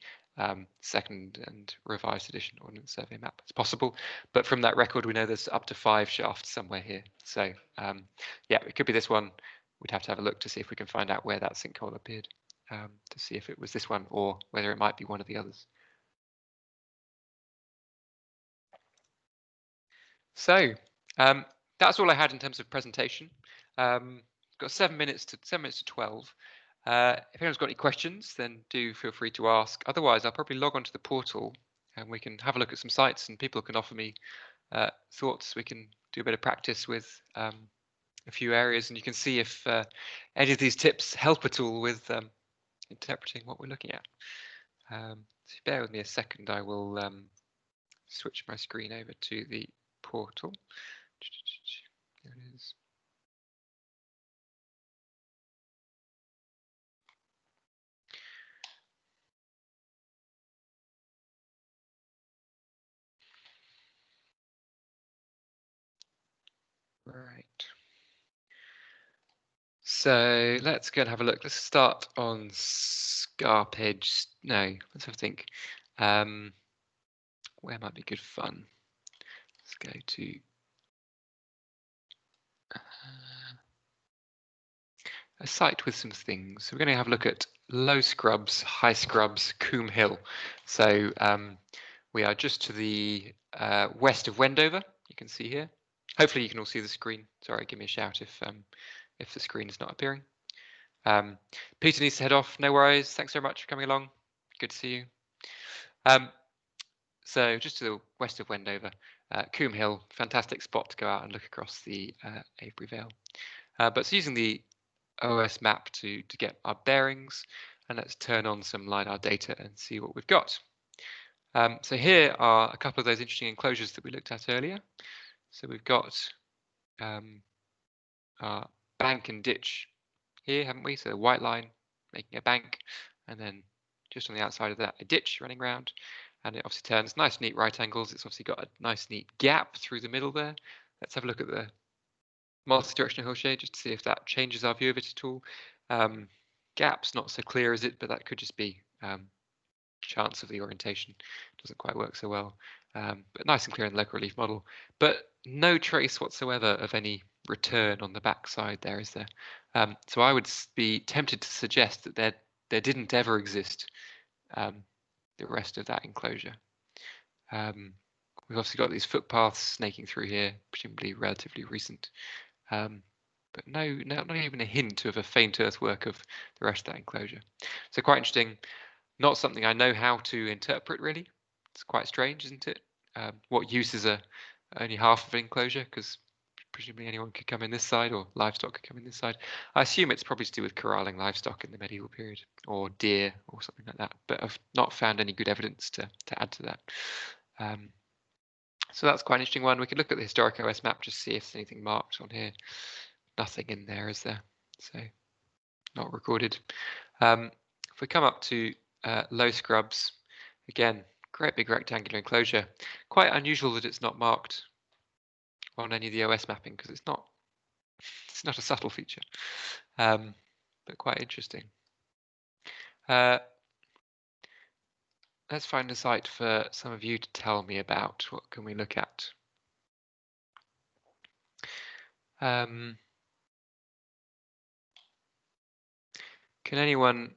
[SPEAKER 1] second and revised edition Ordnance Survey map. It's possible, but from that record, we know there's up to 5 shafts somewhere here. So yeah, it could be this one. We'd have to have a look to see if we can find out where that sinkhole appeared, to see if it was this one or whether it might be one of the others. So that's all I had in terms of presentation. Got 7 minutes to 12. If anyone's got any questions, then do feel free to ask. Otherwise, I'll probably log onto the portal and we can have a look at some sites, and people can offer me thoughts. We can do a bit of practice with a few areas, and you can see if any of these tips help at all with interpreting what we're looking at. So bear with me a second. I will switch my screen over to the portal. There it is. Right. So let's go and have a look. Let's start on Scarpedge. No, let's have a think. Where might be good fun? Let's go to a site with some things. So we're going to have a look at Low Scrubs, High Scrubs, Coombe Hill. So we are just to the west of Wendover. You can see here. Hopefully you can all see the screen. Sorry, give me a shout if the screen is not appearing. Peter needs to head off. No worries. Thanks very much for coming along. Good to see you. So just to the west of Wendover, Coombe Hill, fantastic spot to go out and look across the Avebury Vale. But it's using the OS map to get our bearings, and let's turn on some LiDAR data and see what we've got. So here are a couple of those interesting enclosures that we looked at earlier. So we've got our bank and ditch here, haven't we? So the white line making a bank, and then just on the outside of that, a ditch running around, and it obviously turns nice, neat right angles. It's obviously got a nice, neat gap through the middle there. Let's have a look at the multi-directional hill shade just to see if that changes our view of it at all. gaps not so clear, is it? But that could just be chance of the orientation. Doesn't quite work so well. But nice and clear in the local relief model. But no trace whatsoever of any return on the back side there, is there? So I would be tempted to suggest that there didn't ever exist the rest of that enclosure. We've obviously got these footpaths snaking through here, presumably relatively recent. But not even a hint of a faint earthwork of the rest of that enclosure. So quite interesting. Not something I know how to interpret, really. It's quite strange, isn't it? What uses are only half of an enclosure, because presumably anyone could come in this side, or livestock could come in this side. I assume it's probably to do with corralling livestock in the medieval period, or deer, or something like that. But I've not found any good evidence to add to that. So that's quite an interesting one. We could look at the historic OS map, just see if there's anything marked on here. Nothing in there, is there? So not recorded. If we come up to low scrubs, again, great big rectangular enclosure. Quite unusual that it's not marked on any of the OS mapping, because it's not a subtle feature, but quite interesting. Let's find a site for some of you to tell me about. What can we look at? Can anyone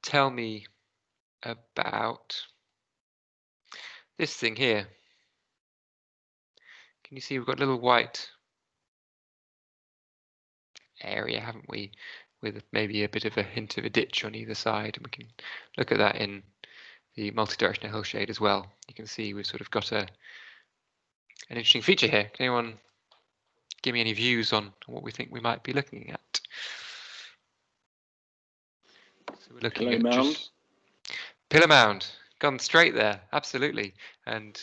[SPEAKER 1] tell me about this thing here? Can you see we've got a little white area, haven't we, with maybe a bit of a hint of a ditch on either side, and we can look at that in the multi-directional hillshade as well. You can see we've sort of got an interesting feature here. Can anyone give me any views on what we think we might be looking at? So we're looking
[SPEAKER 2] Pillow
[SPEAKER 1] at
[SPEAKER 2] mound.
[SPEAKER 1] just pillar mound. Gone straight there, absolutely. And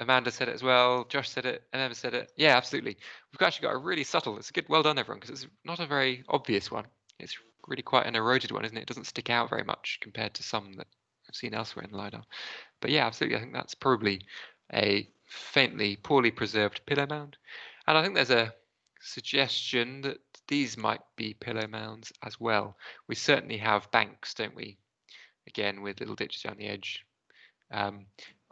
[SPEAKER 1] Amanda said it as well. Josh said it, and Emma said it. Yeah, absolutely. We've actually got a really subtle. It's a good, well done, everyone, because it's not a very obvious one. It's really quite an eroded one, isn't it? It doesn't stick out very much compared to some that I've seen elsewhere in LiDAR. But yeah, absolutely. I think that's probably a faintly, poorly preserved pillow mound. And I think there's a suggestion that these might be pillow mounds as well. We certainly have banks, don't we? Again, with little ditches down the edge.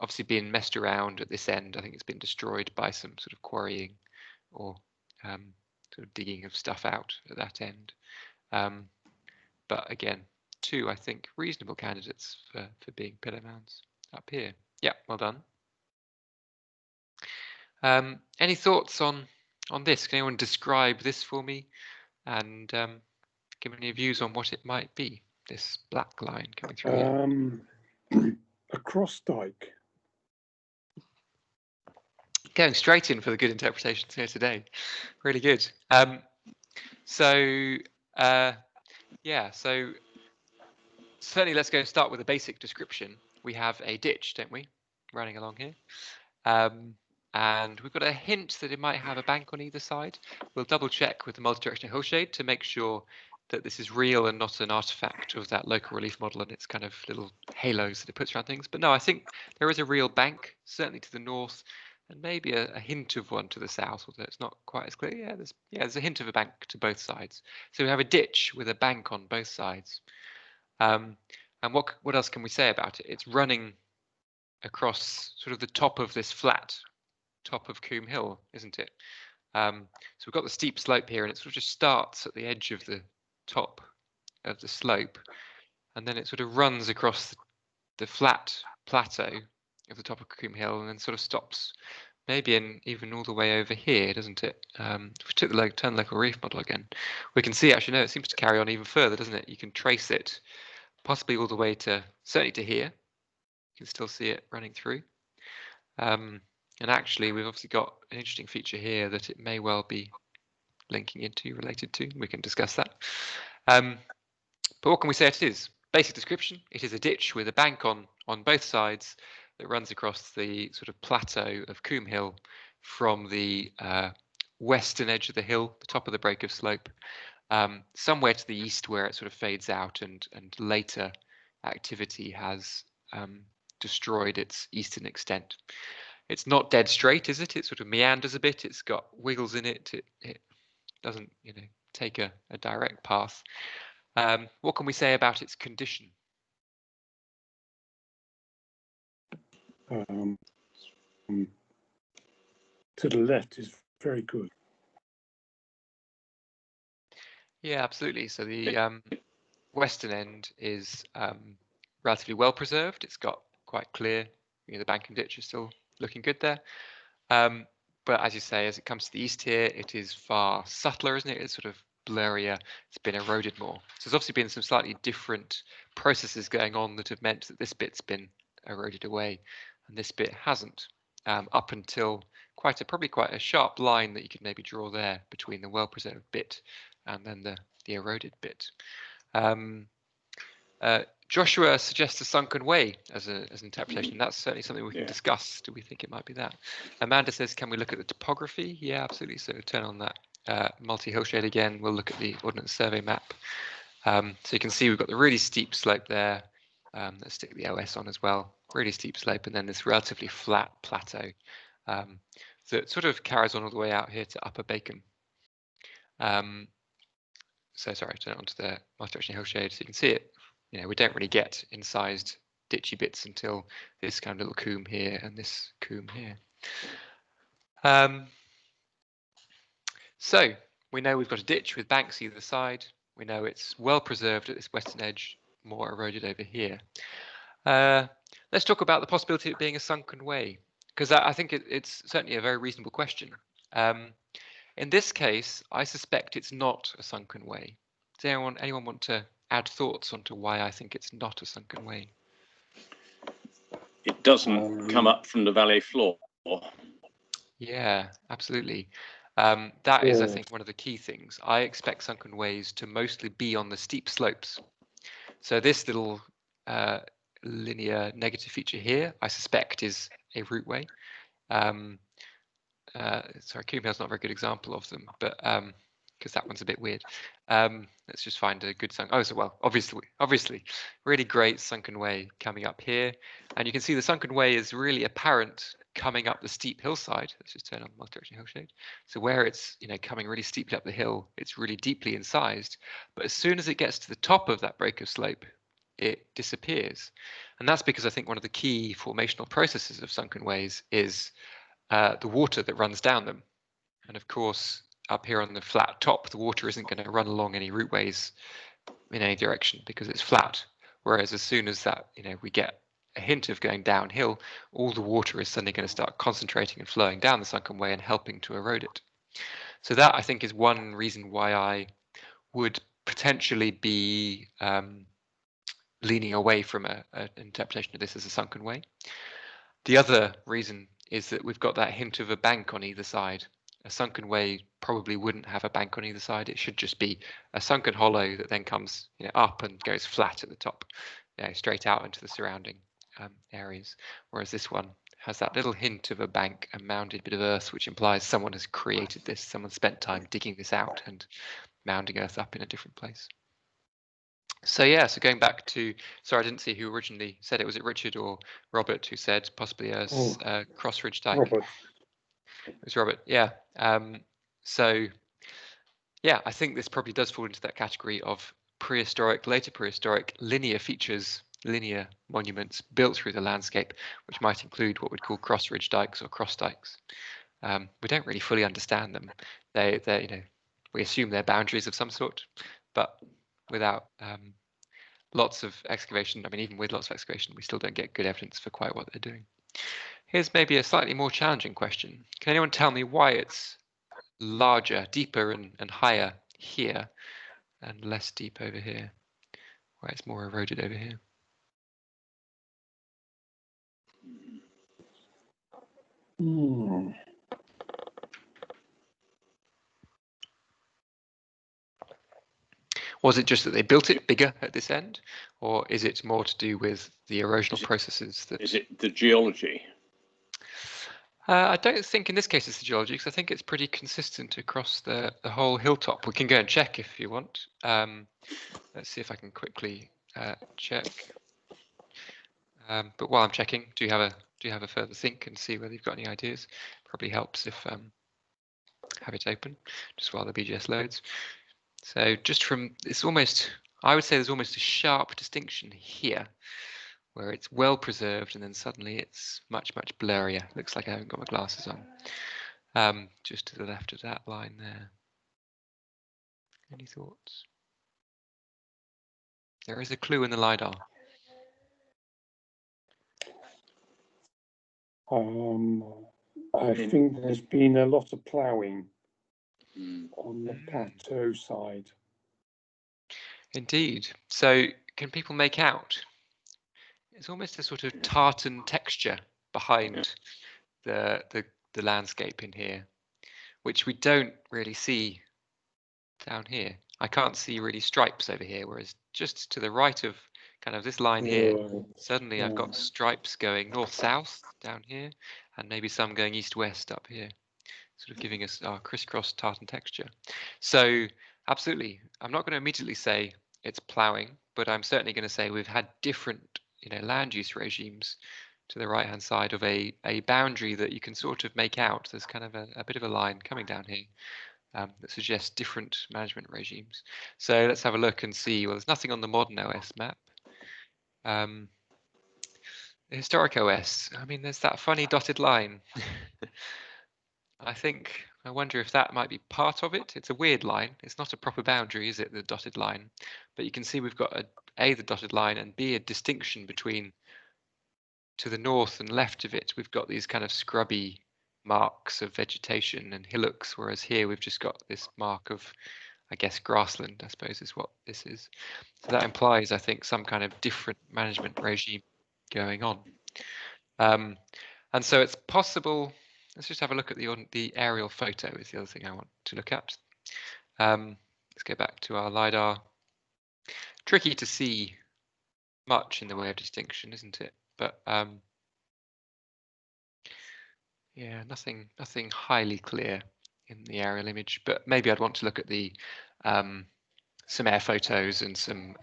[SPEAKER 1] Obviously being messed around at this end. I think it's been destroyed by some sort of quarrying or sort of digging of stuff out at that end. But again, two, I think, reasonable candidates for being pillow mounds up here. Yeah, well done. Any thoughts on this? Can anyone describe this for me and give me any views on what it might be? This black line coming through here.
[SPEAKER 2] A cross dike.
[SPEAKER 1] Going straight in for the good interpretations here today. Really good. Yeah, so certainly let's go and start with a basic description. We have a ditch, don't we, running along here. And we've got a hint that it might have a bank on either side. We'll double check with the multi-directional hillshade to make sure that this is real and not an artifact of that local relief model and its kind of little halos that it puts around things. But no, I think there is a real bank, certainly to the north, and maybe a hint of one to the south, although it's not quite as clear. Yeah, there's a hint of a bank to both sides. So we have a ditch with a bank on both sides. And what else can we say about it? It's running across sort of the top of this flat top of Coombe Hill, isn't it? So we've got the steep slope here, and it sort of just starts at the edge of the top of the slope, and then it sort of runs across the flat plateau of the top of Coombe Hill, and then sort of stops maybe even all the way over here, doesn't it? If we took the turn local reef model again, we can see actually, no, it seems to carry on even further, doesn't it? You can trace it possibly all the way to, certainly to here. You can still see it running through. And actually, we've obviously got an interesting feature here that it may well be linking into, related to. We can discuss that. But what can we say it is? Basic description, it is a ditch with a bank on both sides that runs across the sort of plateau of Coombe Hill from the western edge of the hill, the top of the break of slope, somewhere to the east where it sort of fades out and later activity has destroyed its eastern extent. It's not dead straight, is it? It sort of meanders a bit. It's got wiggles in it. It doesn't, take a direct path. What can we say about its condition?
[SPEAKER 2] To the left is very good.
[SPEAKER 1] Yeah, absolutely. So the western end is relatively well preserved. It's got quite clear, the bank and ditch is still looking good there. But as you say, as it comes to the east here, it is far subtler, isn't it? It's sort of blurrier. It's been eroded more. So there's obviously been some slightly different processes going on that have meant that this bit's been eroded away and this bit hasn't, up until probably quite a sharp line that you could maybe draw there between the well-preserved bit and then the eroded bit. Joshua suggests a sunken way as an interpretation. That's certainly something we can discuss. Do we think it might be that? Amanda says, can we look at the topography? Yeah, absolutely. So turn on that multi-hill shade again. We'll look at the Ordnance Survey map. So you can see we've got the really steep slope there. Let's stick the OS on as well. Really steep slope, and then this relatively flat plateau that sort of carries on all the way out here to Upper Bacon. So sorry, turn it onto the multi-directional hill shade so you can see it. We don't really get incised ditchy bits until this kind of little coombe here and this coombe here. So we know we've got a ditch with banks either side. We know it's well preserved at this western edge, more eroded over here. Let's talk about the possibility of it being a sunken way, because I think it's certainly a very reasonable question. In this case, I suspect it's not a sunken way. Does anyone want to add thoughts onto why I think it's not a sunken way?
[SPEAKER 3] It doesn't come up from the valley floor.
[SPEAKER 1] Yeah, absolutely. That is, I think, one of the key things. I expect sunken ways to mostly be on the steep slopes. So this little linear negative feature here, I suspect, is a rootway. Sorry, Coombe Hill's not a very good example of them, but because that one's a bit weird. Let's just find a good sunken. Oh, so well, obviously, really great sunken way coming up here, and you can see the sunken way is really apparent coming up the steep hillside. Let's just turn on multi-directional hill shade. So where it's coming really steeply up the hill, it's really deeply incised. But as soon as it gets to the top of that break of slope, it disappears, and that's because I think one of the key formational processes of sunken ways is the water that runs down them. And of course, up here on the flat top, the water isn't going to run along any routeways in any direction because it's flat. Whereas as soon as that, we get a hint of going downhill, all the water is suddenly going to start concentrating and flowing down the sunken way and helping to erode it. So that, I think, is one reason why I would potentially be leaning away from an interpretation of this as a sunken way. The other reason is that we've got that hint of a bank on either side. A sunken way probably wouldn't have a bank on either side. It should just be a sunken hollow that then comes up and goes flat at the top, straight out into the surrounding areas. Whereas this one has that little hint of a bank, a mounded bit of earth, which implies someone has created this. Someone spent time digging this out and mounding earth up in a different place. So yeah, so going back to, sorry, I didn't see who originally said it. Was it Richard or Robert who said possibly a cross ridge dike?
[SPEAKER 2] Robert.
[SPEAKER 1] It was Robert, yeah. So yeah, I think this probably does fall into that category of prehistoric, later prehistoric linear features, linear monuments built through the landscape, which might include what we'd call cross ridge dikes or cross dikes. We don't really fully understand them. We assume they're boundaries of some sort, but without lots of excavation, even with lots of excavation, we still don't get good evidence for quite what they're doing. Here's maybe a slightly more challenging question. Can anyone tell me why it's larger, deeper and higher here and less deep over here? Why it's more eroded over here? Was it just that they built it bigger at this end, or is it more to do with the erosional processes?
[SPEAKER 3] Is it the geology?
[SPEAKER 1] I don't think in this case it's the geology, because I think it's pretty consistent across the whole hilltop. We can go and check if you want. Let's see if I can quickly check. But while I'm checking, do you have a further think and see whether you've got any ideas? Probably helps if have it open just while the BGS loads. So just from, it's almost, I would say there's almost a sharp distinction here where it's well preserved and then suddenly it's much, much blurrier. Looks like I haven't got my glasses on. Just to the left of that line there. Any thoughts? There is a clue in the LiDAR.
[SPEAKER 2] I think there's been a lot of ploughing
[SPEAKER 3] Mm.
[SPEAKER 2] on the plateau side.
[SPEAKER 1] Indeed. So can people make out? It's almost a sort of tartan texture behind the landscape in here, which we don't really see down here. I can't see really stripes over here, whereas just to the right of kind of this line here, suddenly I've got stripes going north-south down here, and maybe some going east-west up here, sort of giving us our crisscross tartan texture. So absolutely, I'm not going to immediately say it's ploughing, but I'm certainly going to say we've had different, land use regimes to the right-hand side of a boundary that you can sort of make out. There's kind of a bit of a line coming down here. That suggests different management regimes. So let's have a look and see. Well, there's nothing on the modern OS map. The historic OS, I mean, there's that funny dotted line. I wonder if that might be part of it. It's a weird line. It's not a proper boundary, is it, the dotted line? But you can see we've got A, the dotted line, and B, a distinction between, to the north and left of it, we've got these kind of scrubby marks of vegetation and hillocks, whereas here we've just got this mark of, I guess, grassland, I suppose, is what this is. So that implies, I think, some kind of different management regime going on. And so it's possible, let's just have a look at the aerial photo is the other thing I want to look at. Let's go back to our LiDAR. Tricky to see much in the way of distinction, isn't it? But yeah, nothing highly clear in the aerial image, but maybe I'd want to look at the some air photos and some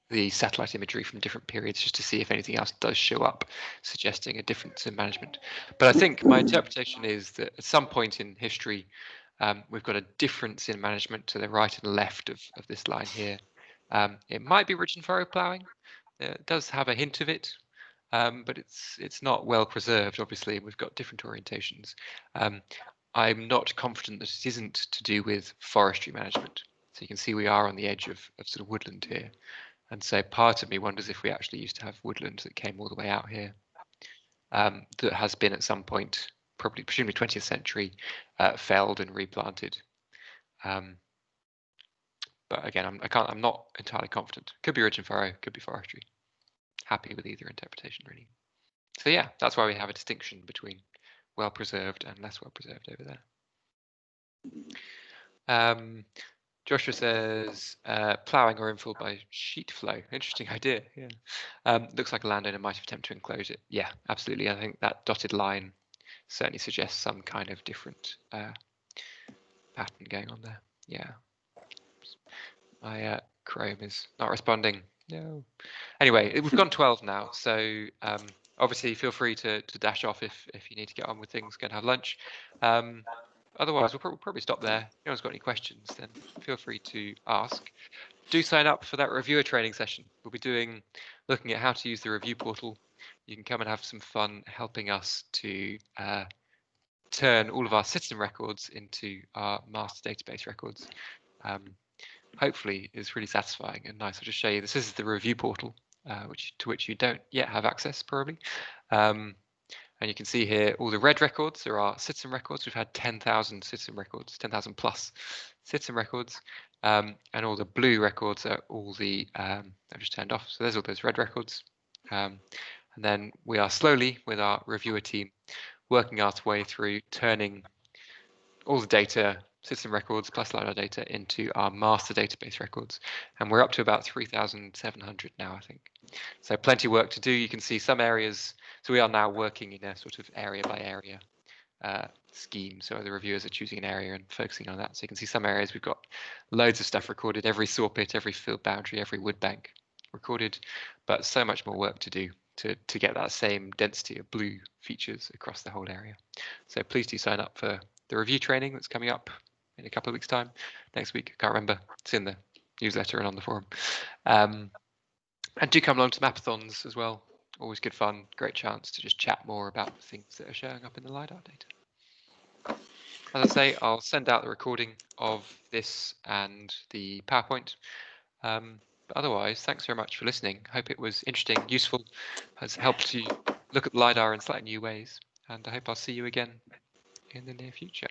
[SPEAKER 1] the satellite imagery from different periods just to see if anything else does show up, suggesting a difference in management. But I think my interpretation is that at some point in history, we've got a difference in management to the right and left of this line here. It might be ridge and furrow ploughing. It does have a hint of it, but it's not well preserved. Obviously, we've got different orientations. I'm not confident that it isn't to do with forestry management. So you can see we are on the edge of sort of woodland here. And so part of me wonders if we actually used to have woodland that came all the way out here, that has been at some point, presumably 20th century, felled and replanted. But again, I'm not entirely confident. Could be ridge and furrow, could be forestry. Happy with either interpretation, really. So yeah, that's why we have a distinction between well preserved and less well preserved over there. Joshua says ploughing or infill by sheet flow. Interesting idea. Yeah. Looks like a landowner might have attempted to enclose it. Yeah, absolutely. I think that dotted line certainly suggests some kind of different pattern going on there. Yeah. My Chrome is not responding. No. Anyway, we've gone 12 now, so obviously feel free to dash off if you need to get on with things, go and have lunch. Otherwise, we'll probably stop there. If anyone's got any questions, then feel free to ask. Do sign up for that reviewer training session. We'll be looking at how to use the review portal. You can come and have some fun helping us to turn all of our citizen records into our master database records. Hopefully is really satisfying and nice. I'll just show you, this is the review portal, to which you don't yet have access probably. And you can see here all the red records, there are citizen records. We've had 10,000 citizen records, 10,000 plus citizen records. And all the blue records are all the, I've just turned off. So there's all those red records. And then we are slowly, with our reviewer team, working our way through turning all the data, citizen records plus LiDAR data, into our master database records. And we're up to about 3,700 now, I think. So plenty of work to do. You can see some areas. So we are now working in a sort of area by area scheme. So the reviewers are choosing an area and focusing on that. So you can see some areas we've got loads of stuff recorded, every saw pit, every field boundary, every wood bank recorded, but so much more work to do to get that same density of blue features across the whole area. So please do sign up for the review training that's coming up in a couple of weeks' time. Next week, I can't remember. It's in the newsletter and on the forum. And do come along to Mapathons as well. Always good fun. Great chance to just chat more about the things that are showing up in the LiDAR data. As I say, I'll send out the recording of this and the PowerPoint. But otherwise, thanks very much for listening. Hope it was interesting, useful, has helped you look at the LiDAR in slightly new ways. And I hope I'll see you again in the near future.